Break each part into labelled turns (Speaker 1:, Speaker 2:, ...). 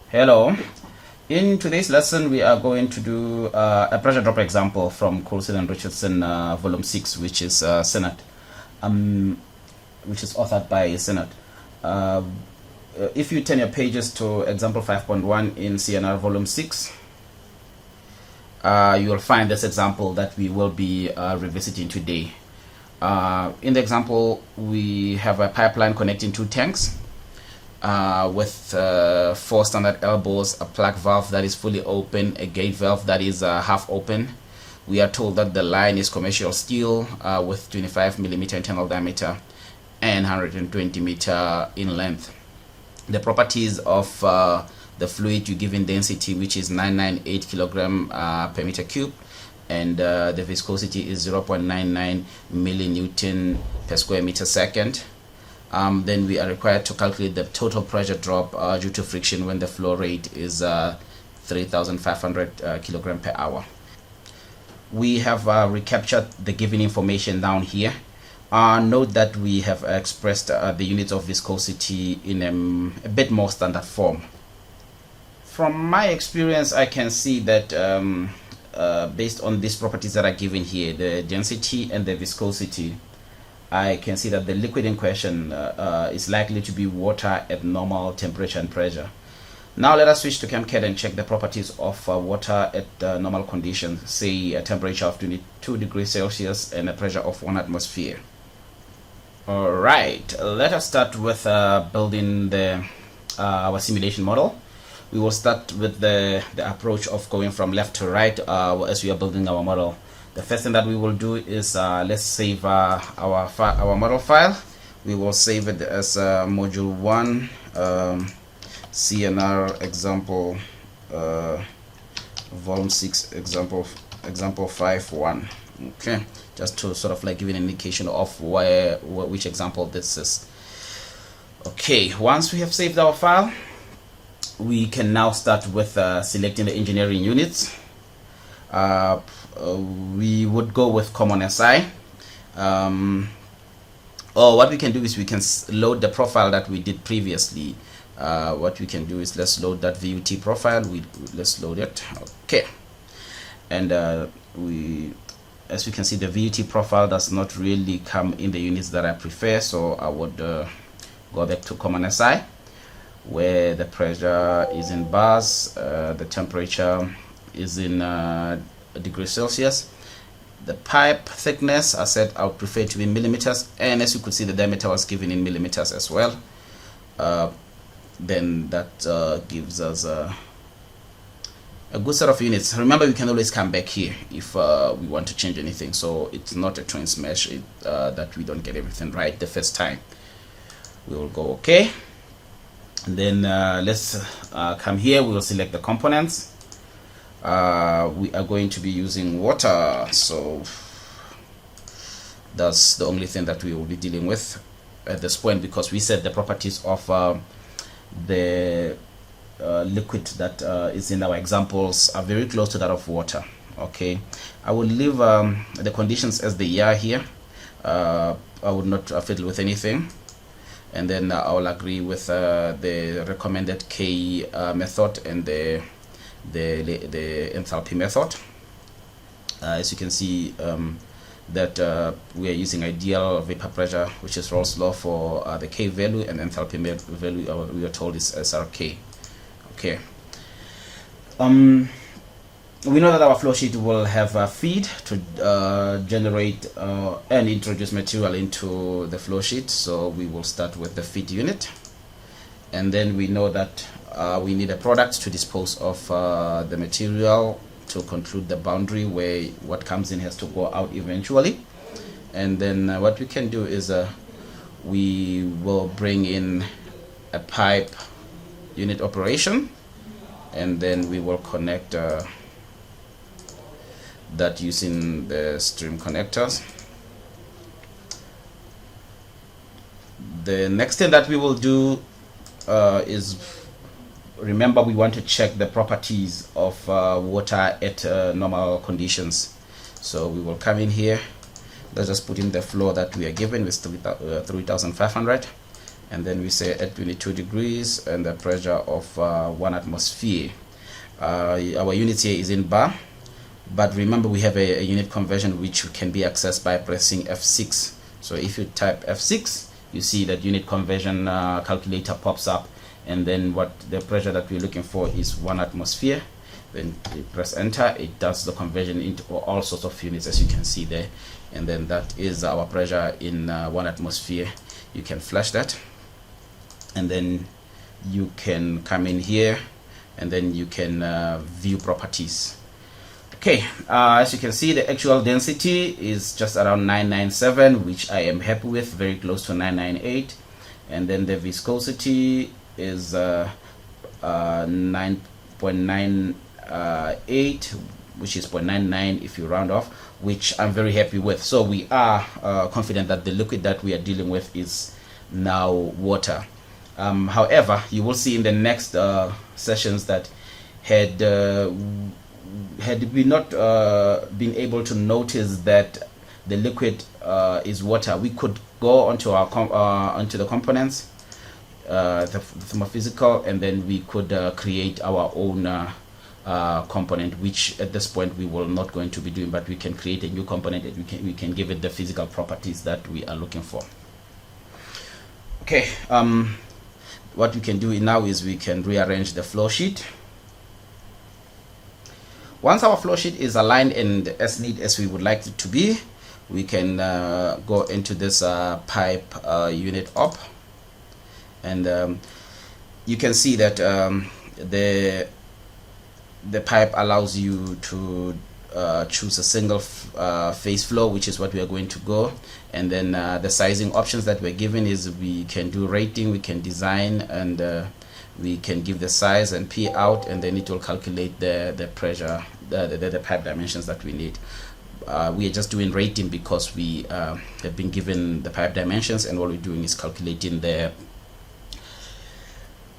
Speaker 1: Hello. In today's lesson, we are going to do a pressure drop example from Coulson and Richardson, Volume 6, which is Senate, which is authored by Senate. If you turn your pages to example 5.1 in CNR Volume 6, you will find this example that we will be revisiting today. In the example, we have a pipeline connecting two tanks with 4 standard elbows, a plug valve that is fully open, a gate valve that is half open. We are told that the line is commercial steel with 25 millimeter internal diameter and 120 meter in length. The properties of the fluid you give in density, which is 998 kilogram per meter cube, and the viscosity is 0.99 millinewton per square meter second. Then we are required to calculate the total pressure drop due to friction when the flow rate is 3,500 kilogram per hour. We have recaptured the given information down here. Note that we have expressed the units of viscosity in a bit more standard form. From my experience, I can see that based on these properties that are given here, the density and the viscosity, I can see that the liquid in question is likely to be water at normal temperature and pressure. Now let us switch to Chemcad and check the properties of water at normal conditions, say a temperature of 22 degrees Celsius and a pressure of 1 atmosphere. Alright, let us start with building our simulation model. We will start with the approach of going from left to right as we are building our model. The first thing that we will do is let's save our model file. We will save it as module 1 CNR example volume 6 example 5.1. Okay, just to sort of like give an indication of which example this is. Okay, once we have saved our file, we can now start with selecting the engineering units. We would go with common SI, or what we can do is we can load the profile that we did previously. What we can do is let's load that VUT profile. Let's load it. Okay, and as we can see, the VUT profile does not really come in the units that I prefer, so I would go back to common SI, where the pressure is in bars, the temperature is in degrees Celsius. The pipe thickness, I said I would prefer to be in millimeters, and as you could see, the diameter was given in millimeters as well. Then that gives us a good set of units. Remember, we can always come back here if we want to change anything, so it's not a twin smash that we don't get everything right the first time. We will go okay, and then let's come here. We will select the components. We are going to be using water, so that's the only thing that we will be dealing with at this point, because we said the properties of the liquid that is in our examples are very close to that of water. Okay, I will leave the conditions as they are here. I would not fiddle with anything, and then I will agree with the recommended K method and the enthalpy method. As you can see, that we are using ideal vapor pressure, which is Rolle's law for the K value, and enthalpy value we are told is SRK. Okay. We know that our flow sheet will have a feed to generate and introduce material into the flow sheet, so we will start with the feed unit, and then we know that we need a product to dispose of the material to conclude the boundary where what comes in has to go out eventually. And then what we can do is we will bring in a pipe unit operation, and then we will connect that using the stream connectors. The next thing that we will do is, remember, we want to check the properties of water at normal conditions. So we will come in here. Let's just put in the flow that we are given with 3,500, and then we say at 22 degrees and the pressure of 1 atmosphere. Our unit here is in bar, but remember we have a unit conversion which can be accessed by pressing F6. So if you type F6, you see that unit conversion calculator pops up, and then what the pressure that we're looking for is 1 atmosphere. Then you press enter, it does the conversion into all sorts of units, as you can see there, and then that is our pressure in 1 atmosphere. You can flash that, and then you can come in here, and then you can view properties. Okay, as you can see, the actual density is just around 997, which I am happy with, very close to 998, and then the viscosity is 9.98, which is 0.99 if you round off, which I'm very happy with. So we are confident that the liquid that we are dealing with is now water. However, you will see in the next sessions that had we not been able to notice that the liquid is water, we could go onto our onto the components, the thermophysical, and then we could create our own component, which at this point we will not going to be doing, but we can create a new component and we can give it the physical properties that we are looking for. Okay, what we can do now is we can rearrange the flow sheet. Once our flow sheet is aligned and as neat as we would like it to be, we can go into this pipe unit op, and you can see that the pipe allows you to choose a single phase flow, which is what we are going to go, and then the sizing options that we're given is we can do rating, we can design, and we can give the size and P out, and then it will calculate the pressure, the pipe dimensions that we need. We are just doing rating because we have been given the pipe dimensions, and what we're doing is calculating the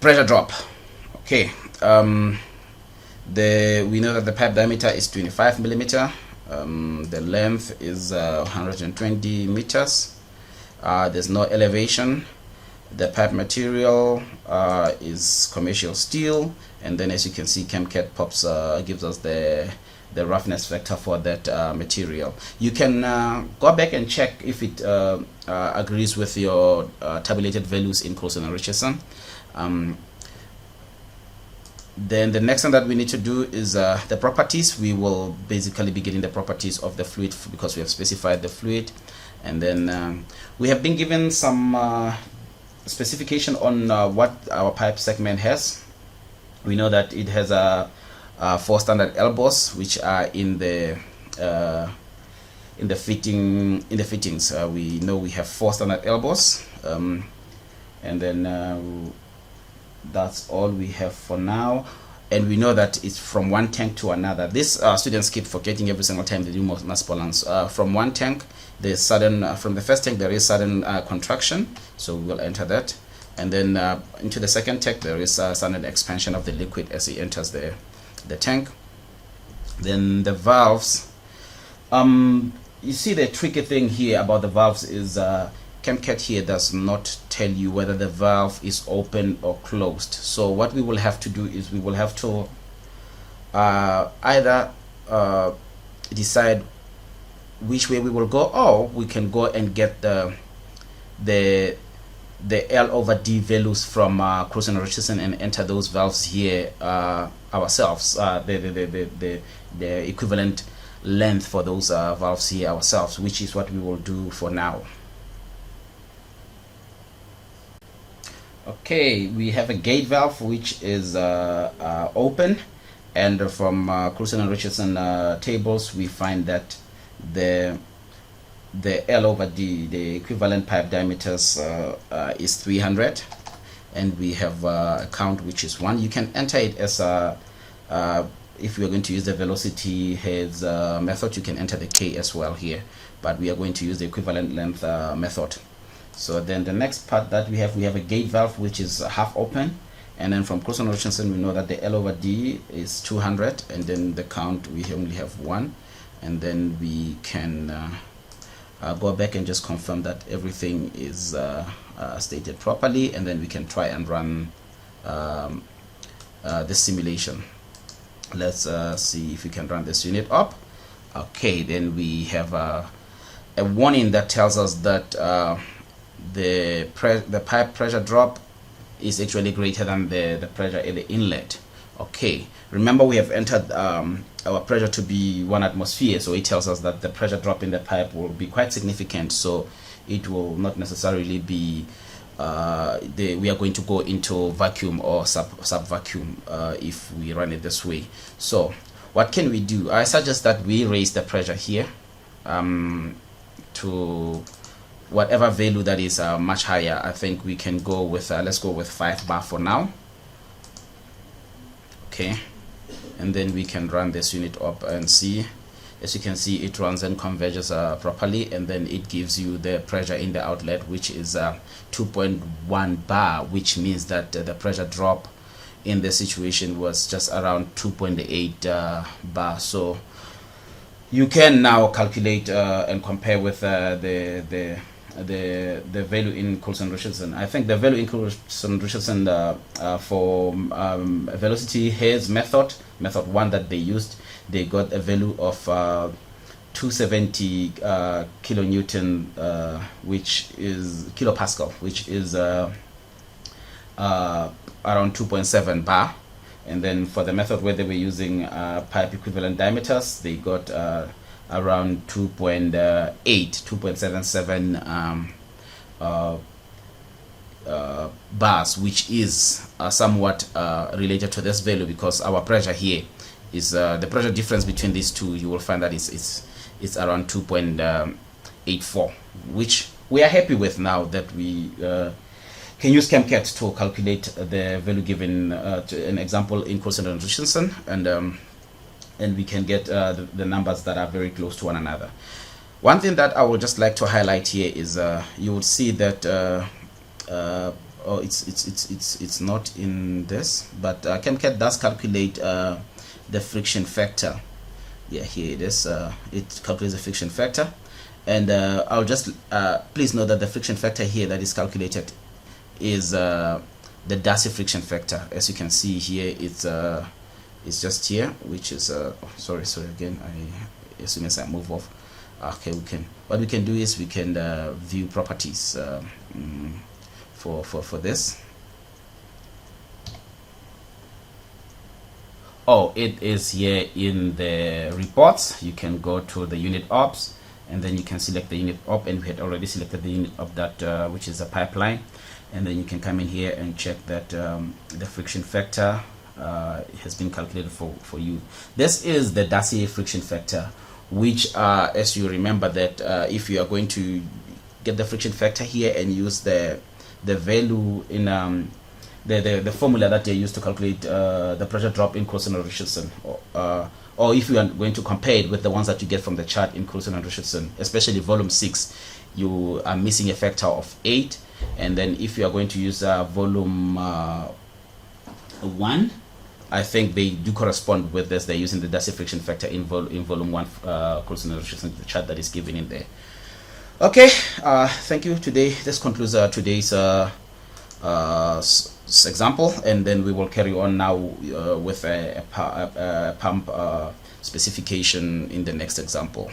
Speaker 1: pressure drop. Okay, we know that the pipe diameter is 25 millimeter, the length is 120 meters, there's no elevation, the pipe material is commercial steel, and then as you can see, Chemcad gives us the roughness factor for that material. You can go back and check if it agrees with your tabulated values in Coulson and Richardson. Then the next thing that we need to do is the properties. We will basically be getting the properties of the fluid because we have specified the fluid, and then we have been given some specification on what our pipe segment has. We know that it has 4 standard elbows, which are in the fittings. We know we have 4 standard elbows, and then that's all we have for now, and we know that it's from one tank to another. This students keep forgetting every single time they do mass balance. From one tank, there's sudden from the first tank there is sudden contraction, so we will enter that, and then into the second tank there is sudden expansion of the liquid as it enters the tank. Then the valves, you see the tricky thing here about the valves is Chemcad here does not tell you whether the valve is open or closed. So what we will have to do is we will have to either decide which way we will go, or we can go and get the L over D values from Coulson and Richardson and enter those valves here ourselves, the equivalent length for those valves here ourselves, which is what we will do for now. Okay, we have a gate valve which is open, and from Coulson and Richardson tables we find that the L over D, the equivalent pipe diameters, is 300, and we have a count which is 1. You can enter it as if we are going to use the velocity heads method, you can enter the K as well here, but we are going to use the equivalent length method. So then the next part that we have a gate valve which is half open, and then from Coulson and Richardson we know that the L over D is 200, and then the count we only have 1, and then we can go back and just confirm that everything is stated properly, and then we can try and run this simulation. Let's see if we can run this unit up. Okay, then we have a warning that tells us that the pipe pressure drop is actually greater than the pressure at the inlet. Okay, remember we have entered our pressure to be 1 atmosphere, so it tells us that the pressure drop in the pipe will be quite significant, so it will not necessarily be we are going to go into vacuum or sub vacuum if we run it this way. So what can we do? I suggest that we raise the pressure here to whatever value that is much higher. I think we can go with let's go with 5 bar for now. Okay, and then we can run this unit up and see. As you can see, it runs and converges properly, and then it gives you the pressure in the outlet, which is 2.1 bar, which means that the pressure drop in the situation was just around 2.8 bar. So you can now calculate and compare with the value in Coulson-Richardson. I think the value in Coulson-Richardson for velocity Hayes method 1 that they used, they got a value of 270 kilonewton, which is kilopascal, which is around 2.7 bar. And then for the method where they were using pipe equivalent diameters, they got around 2.77 bars, which is somewhat related to this value, because our pressure here is the pressure difference between these two, you will find that it's around 2.84, which we are happy with now that we can use Chemcad to calculate the value given to an example in Coulson-Richardson, and we can get the numbers that are very close to one another. One thing that I would just like to highlight here is you will see that it's not in this, but Chemcad does calculate the friction factor. Yeah, here it is. It calculates the friction factor, and I'll just please note that the friction factor here that is calculated is the Darcy friction factor. As you can see here, it's just here, which is sorry again, as soon as I move off. Okay, what we can do is we can view properties for this. Oh, it is here in the reports. You can go to the unit ops, and then you can select the unit op, and we had already selected the unit op that which is a pipeline, and then you can come in here and check that the friction factor has been calculated for you. This is the Darcy friction factor, which as you remember that if you are going to get the friction factor here and use the value in the formula that they use to calculate the pressure drop in Coulson-Richardson, or if you are going to compare it with the ones that you get from the chart in Coulson-Richardson, especially volume 6, you are missing a factor of 8, and then if you are going to use volume 1, I think they do correspond with this. They're using the Darcy friction factor in volume 1 Coulson-Richardson, the chart that is given in there. Okay, thank you. This concludes today's example, and then we will carry on now with a pump specification in the next example.